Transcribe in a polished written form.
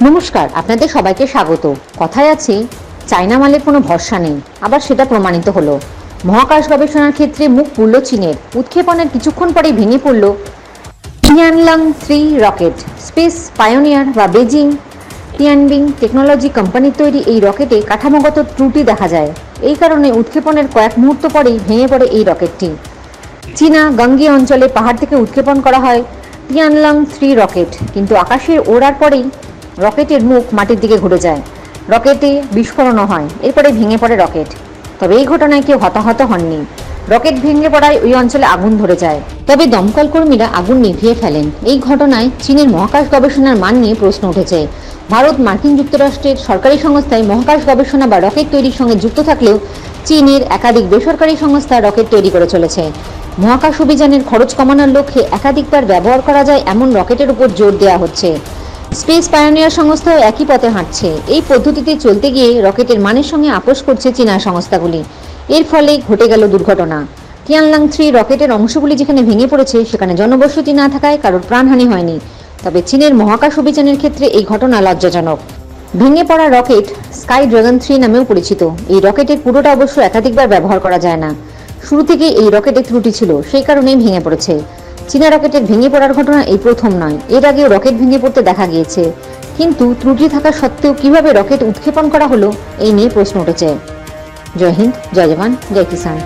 নমস্কার, আপনাদের সবাইকে স্বাগত। কথায় আছে চায়না মালের কোনো ভরসা নেই, আবার সেটা প্রমাণিত হলো। মহাকাশ গবেষণার ক্ষেত্রে মুখ পুরল চীনের। উৎক্ষেপণের কিছুক্ষণ পরেই ভেঙে পড়ল টিয়ানলাং-3 রকেট। স্পেস পায়োনিয়ার বা বেজিং টিয়ানবিং টেকনোলজি কোম্পানির তৈরি এই রকেটে কাঠামোগত ত্রুটি দেখা যায়। এই কারণে উৎক্ষেপণের কয়েক মুহূর্ত পরেই ভেঙে পড়ে এই রকেটটি। চীনা গাঙ্গি অঞ্চলে পাহাড় থেকে উৎক্ষেপণ করা হয় টিয়ানলাং-3 রকেট, কিন্তু আকাশে ওড়ার পরেই রকেটের মুখ মাটির দিকে ঘুরে যায়। রকেটে বিস্ফোরণও হয়, এরপরে ভেঙে পড়ে রকেট। তবে এই ঘটনায় কেউ হতাহত হননি। রকেট ভেঙে পড়ায় ওই অঞ্চলে আগুন ধরে যায়, তবে দমকল কর্মীরা আগুন নিভিয়ে ফেলেন। এই ঘটনায় চীনের মহাকাশ গবেষণার মান নিয়ে প্রশ্ন উঠেছে। ভারত মার্কিন যুক্তরাষ্ট্রের সরকারি সংস্থায় মহাকাশ গবেষণা বা রকেট তৈরির সঙ্গে যুক্ত থাকলেও চীনের একাধিক বেসরকারি সংস্থা রকেট তৈরি করে চলেছে। মহাকাশ অভিযানের খরচ কমানোর লক্ষ্যে একাধিকবার ব্যবহার করা যায় এমন রকেটের উপর জোর দেওয়া হচ্ছে। স্পেস পায়োনিয়ার সংস্থাও একই পথে হাঁটছে। এই পদ্ধতিতে চলতে গিয়ে রকেটের মানের সঙ্গে আপোস করছে চীনা সংস্থাগুলি। এর ফলে ঘটে গেল দুর্ঘটনা। টিয়ানলাং-3 রকেটের অংশগুলি যেখানে ভেঙে পড়েছে সেখানে জনবসতি না থাকায় কারোর প্রাণহানি হয়নি। তবে চীনের মহাকাশ অভিযানের ক্ষেত্রে এই ঘটনা লজ্জাজনক। ভেঙে পড়া রকেট স্কাই ড্রাগন-3 নামেও পরিচিত। এই রকেটের পুরোটা অবশ্য একাধিকবার ব্যবহার করা যায় না। শুরু থেকে এই রকেটে ত্রুটি ছিল, সেই কারণেই ভেঙে পড়েছে। চীনা রকেটের ভেঙে পড়ার ঘটনা এই প্রথম নয়, এর আগেও রকেট ভেঙে পড়তে দেখা গিয়েছে। কিন্তু ত্রুটি থাকা সত্ত্বেও কিভাবে রকেট উৎক্ষেপণ করা হলো, এই নিয়ে প্রশ্ন উঠেছে। জয় হিন্দ, জয় জওয়ান, জয় কিষাণ।